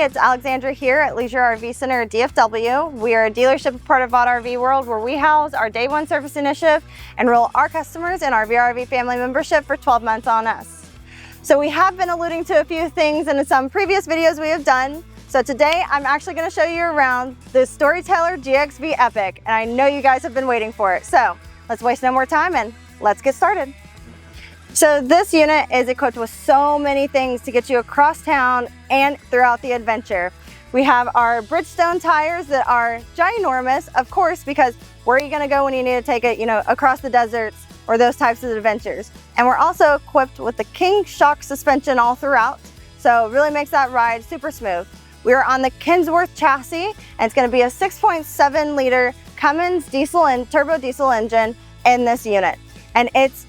it's Alexandra here at Leisure RV Center DFW. We are a dealership part of Vaught RV World where we house our Day One Service Initiative and enroll our customers in our VRV family membership for 12 months on us. So we have been alluding to a few things in some previous videos we have done. So today I'm actually going to show you around the Storyteller GXV EPIC, and I know you guys have been waiting for it. So let's waste no more time and let's get started. So this unit is equipped with so many things to get you across town and throughout the adventure. We have our Bridgestone tires that are ginormous, of course, because where are you going to go when you need to take it, across the deserts or those types of adventures? And we're also equipped with the King shock suspension all throughout, so it really makes that ride super smooth. We are on the Kenworth chassis, and it's going to be a 6.7 liter Cummins diesel and turbo diesel engine in this unit, and it's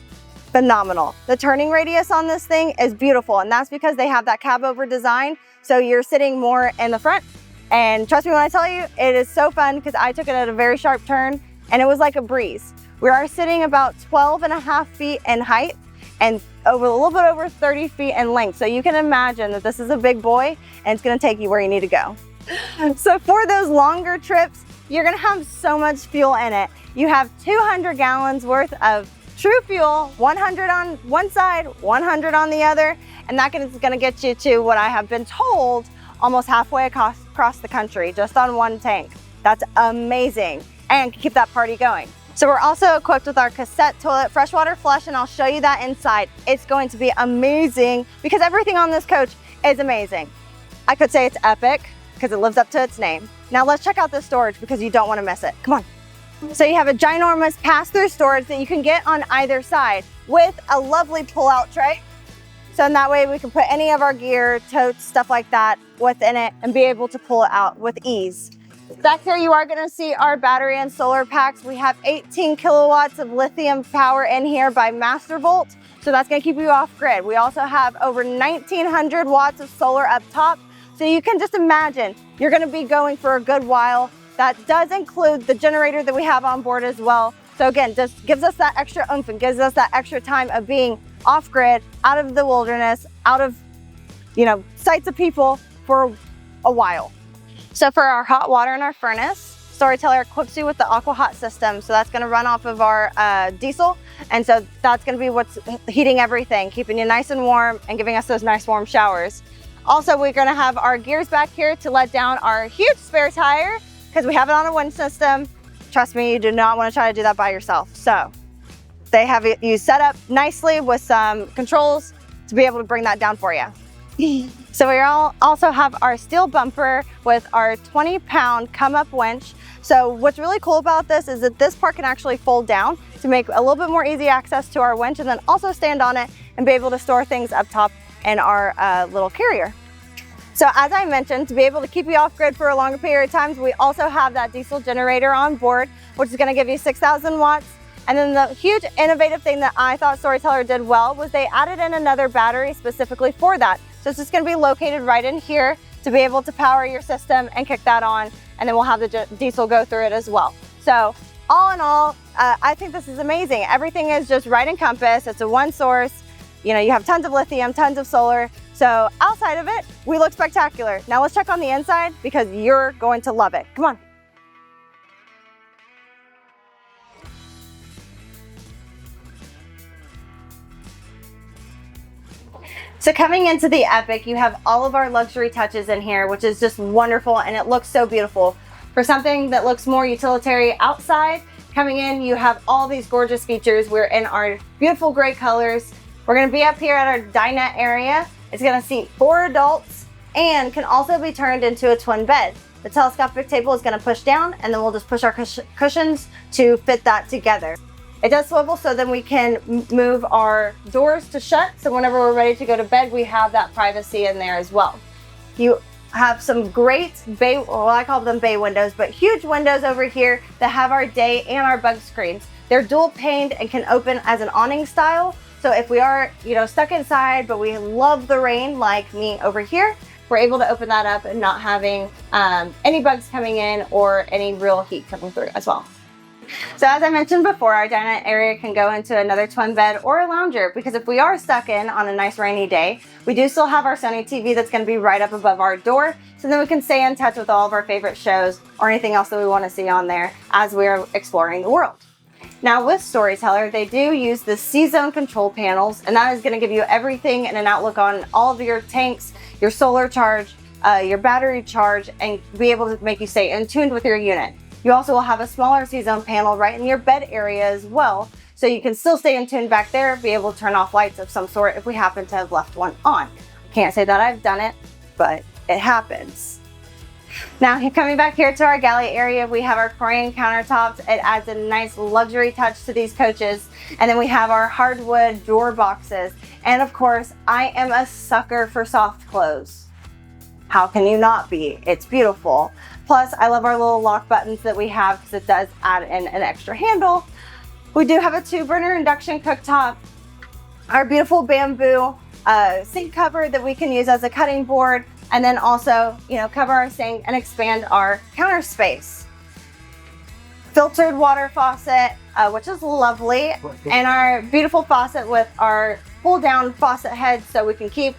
phenomenal. The turning radius on this thing is beautiful, and that's because they have that cab over design, so you're sitting more in the front. And trust me when I tell you, it is so fun because I took it at a very sharp turn and it was like a breeze. We are sitting about 12.5 feet in height and a little bit over 30 feet in length, so you can imagine that this is a big boy and it's going to take you where you need to go. So for those longer trips, you're going to have so much fuel in it. You have 200 gallons worth of true fuel, 100 on one side, 100 on the other, and that is going to get you to what I have been told almost halfway across the country just on one tank. That's amazing, and keep that party going. So we're also equipped with our cassette toilet freshwater flush, and I'll show you that inside. It's going to be amazing because everything on this coach is amazing. I could say it's epic because it lives up to its name. Now let's check out the storage because you don't want to miss it. Come on. So you have a ginormous pass-through storage that you can get on either side with a lovely pull-out tray. So in that way we can put any of our gear, totes, stuff like that within it and be able to pull it out with ease. Back here you are going to see our battery and solar packs. We have 18 kilowatts of lithium power in here by Mastervolt, so that's going to keep you off grid. We also have over 1900 watts of solar up top, so you can just imagine you're going to be going for a good while. That does include the generator that we have on board as well. So again, just gives us that extra oomph and gives us that extra time of being off grid, out of the wilderness, out of, sights of people for a while. So for our hot water and our furnace, Storyteller equips you with the Aqua Hot system. So that's going to run off of our diesel. And so that's going to be what's heating everything, keeping you nice and warm and giving us those nice warm showers. Also, we're going to have our gears back here to let down our huge spare tire because we have it on a winch system. Trust me, you do not want to try to do that by yourself. So they have you set up nicely with some controls to be able to bring that down for you. So we also have our steel bumper with our 20-pound come-up winch. So what's really cool about this is that this part can actually fold down to make a little bit more easy access to our winch, and then also stand on it and be able to store things up top in our little carrier. So as I mentioned, to be able to keep you off grid for a longer period of time, we also have that diesel generator on board, which is going to give you 6,000 watts. And then the huge innovative thing that I thought Storyteller did well was they added in another battery specifically for that. So it's just going to be located right in here to be able to power your system and kick that on, and then we'll have the diesel go through it as well. So all in all, I think this is amazing. Everything is just right encompassed. It's a one source. You have tons of lithium, tons of solar. So outside of it, we look spectacular. Now let's check on the inside because you're going to love it. Come on. So coming into the Epic, you have all of our luxury touches in here, which is just wonderful, and it looks so beautiful. For something that looks more utilitarian outside, coming in, you have all these gorgeous features. We're in our beautiful gray colors. We're going to be up here at our dinette area. It's going to seat 4 adults and can also be turned into a twin bed. The telescopic table is going to push down, and then we'll just push our cushions to fit that together. It does swivel, so then we can move our doors to shut, so whenever we're ready to go to bed, we have that privacy in there as well. You have some great bay, well, I call them bay windows, but huge windows over here that have our day and our bug screens. They're dual paned and can open as an awning style. So if we are, stuck inside, but we love the rain like me over here, we're able to open that up and not having any bugs coming in or any real heat coming through as well. So as I mentioned before, our dinette area can go into another twin bed or a lounger, because if we are stuck in on a nice rainy day, we do still have our Sony TV that's going to be right up above our door, so then we can stay in touch with all of our favorite shows or anything else that we want to see on there as we're exploring the world. Now with Storyteller, they do use the C-Zone control panels, and that is going to give you everything and an outlook on all of your tanks, your solar charge, your battery charge, and be able to make you stay in tune with your unit. You also will have a smaller C-Zone panel right in your bed area as well, so you can still stay in tune back there, be able to turn off lights of some sort if we happen to have left one on. Can't say that I've done it, but it happens. Now coming back here to our galley area, we have our Corian countertops. It adds a nice luxury touch to these coaches. And then we have our hardwood door boxes. And of course, I am a sucker for soft close. How can you not be? It's beautiful. Plus, I love our little lock buttons that we have because it does add in an extra handle. We do have a 2-burner induction cooktop, our beautiful bamboo sink cover that we can use as a cutting board, and then also, cover our sink and expand our counter space. Filtered water faucet, which is lovely, and our beautiful faucet with our pull down faucet head so we can keep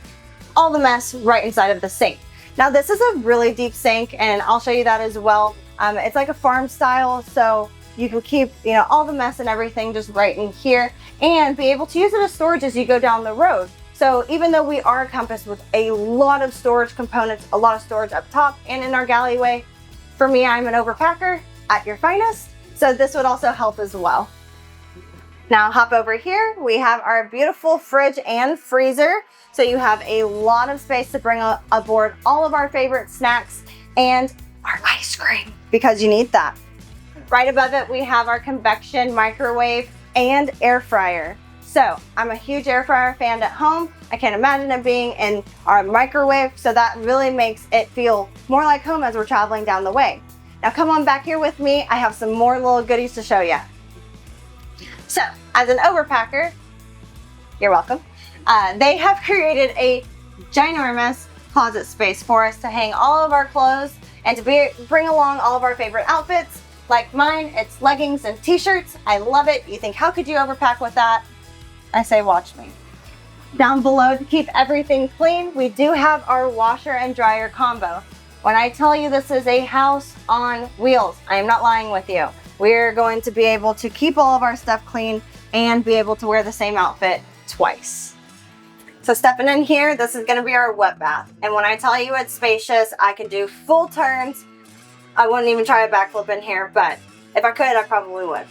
all the mess right inside of the sink. Now this is a really deep sink, and I'll show you that as well. It's like a farm style, so you can keep all the mess and everything just right in here and be able to use it as storage as you go down the road. So even though we are encompassed with a lot of storage components, a lot of storage up top and in our galleyway, for me, I'm an overpacker at your finest, so this would also help as well. Now hop over here, we have our beautiful fridge and freezer. So you have a lot of space to bring aboard all of our favorite snacks and our ice cream, because you need that. Right above it, we have our convection microwave and air fryer. So I'm a huge air fryer fan at home. I can't imagine it being in our microwave, so that really makes it feel more like home as we're traveling down the way. Now come on back here with me. I have some more little goodies to show you. So as an overpacker, you're welcome. They have created a ginormous closet space for us to hang all of our clothes and to bring along all of our favorite outfits. Like mine, it's leggings and t-shirts. I love it. You think, how could you overpack with that? I say, watch me. Down below, to keep everything clean, we do have our washer and dryer combo. When I tell you this is a house on wheels, I am not lying with you. We're going to be able to keep all of our stuff clean and be able to wear the same outfit twice. So stepping in here, this is gonna be our wet bath. And when I tell you it's spacious, I can do full turns. I wouldn't even try a backflip in here, but if I could, I probably would.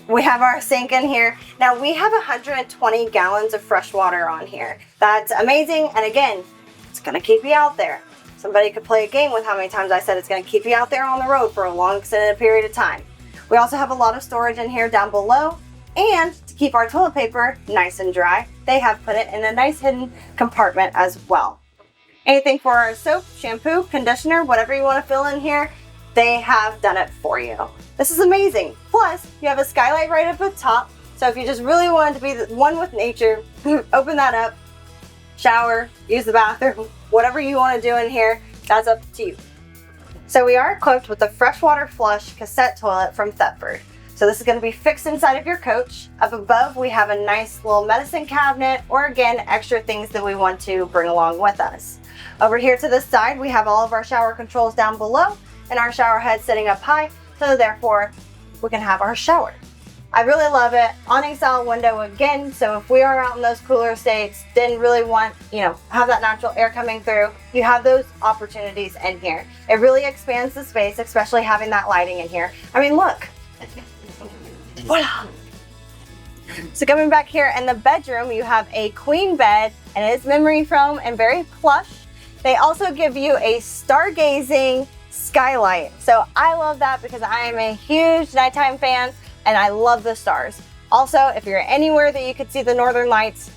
We have our sink in here. Now we have 120 gallons of fresh water on here. That's amazing. And again, it's gonna keep you out there. Somebody could play a game with how many times I said it's gonna keep you out there on the road for a long extended period of time. We also have a lot of storage in here down below. And to keep our toilet paper nice and dry, they have put it in a nice hidden compartment as well. Anything for our soap, shampoo, conditioner, whatever you want to fill in here, they have done it for you. This is amazing. Plus, you have a skylight right up at top. So if you just really wanted to be one with nature, open that up, shower, use the bathroom, whatever you want to do in here, that's up to you. So we are equipped with a freshwater flush cassette toilet from Thetford. So this is going to be fixed inside of your coach. Up above, we have a nice little medicine cabinet, or again, extra things that we want to bring along with us. Over here to the side, we have all of our shower controls down below and our shower head sitting up high, so therefore we can have our shower. I really love it. Awning style window again, so if we are out in those cooler states, didn't really want, have that natural air coming through, you have those opportunities in here. It really expands the space, especially having that lighting in here. I mean, look. Voila. So coming back here in the bedroom, you have a queen bed, and it is memory foam and very plush. They also give you a stargazing skylight. So I love that because I am a huge nighttime fan and I love the stars. Also, if you're anywhere that you could see the northern lights,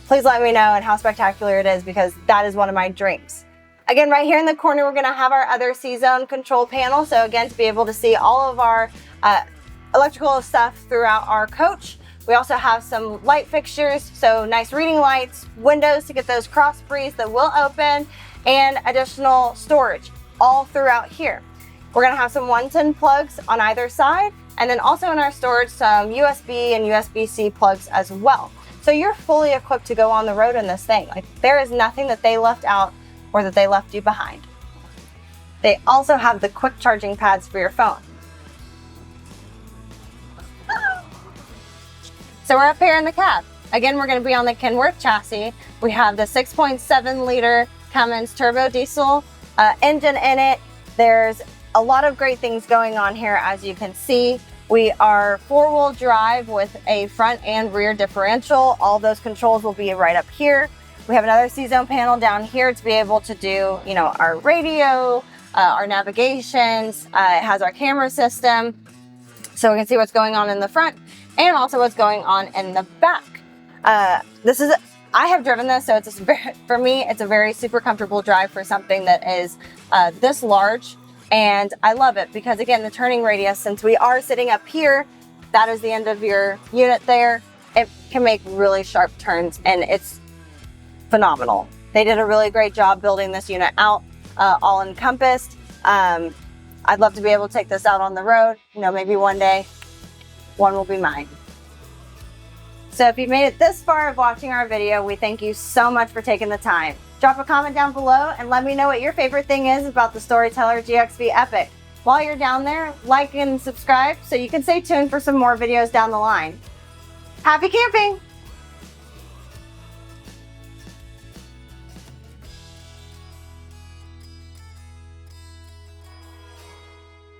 please let me know and how spectacular it is, because that is one of my dreams. Again, right here in the corner, we're gonna have our other C-Zone control panel. So again, to be able to see all of our electrical stuff throughout our coach. We also have some light fixtures, so nice reading lights, windows to get those cross breeze that will open, and additional storage all throughout here. We're gonna have some 110 plugs on either side, And then also in our storage, some USB and USB-C plugs as well. So you're fully equipped to go on the road in this thing. Like, there is nothing that they left out or that they left you behind. They also have the quick charging pads for your phone. So we're up here in the cab. Again, we're going to be on the Kenworth chassis. We have the 6.7 liter Cummins Turbo Diesel engine in it. There's a lot of great things going on here, as you can see. We are 4-wheel drive with a front and rear differential. All those controls will be right up here. We have another C-Zone panel down here to be able to do, you know, our radio, our navigations. It has our camera system, so we can see what's going on in the front and also what's going on in the back. I have driven this, so for me, it's a very super comfortable drive for something that is this large. And I love it because, again, the turning radius, since we are sitting up here, that is the end of your unit there. It can make really sharp turns, and it's phenomenal. They did a really great job building this unit out, all encompassed. I'd love to be able to take this out on the road. You know, maybe one day, one will be mine. So if you've made it this far of watching our video, we thank you so much for taking the time. Drop a comment down below and let me know what your favorite thing is about the Storyteller GXV EPIC. While you're down there, like and subscribe so you can stay tuned for some more videos down the line. Happy camping!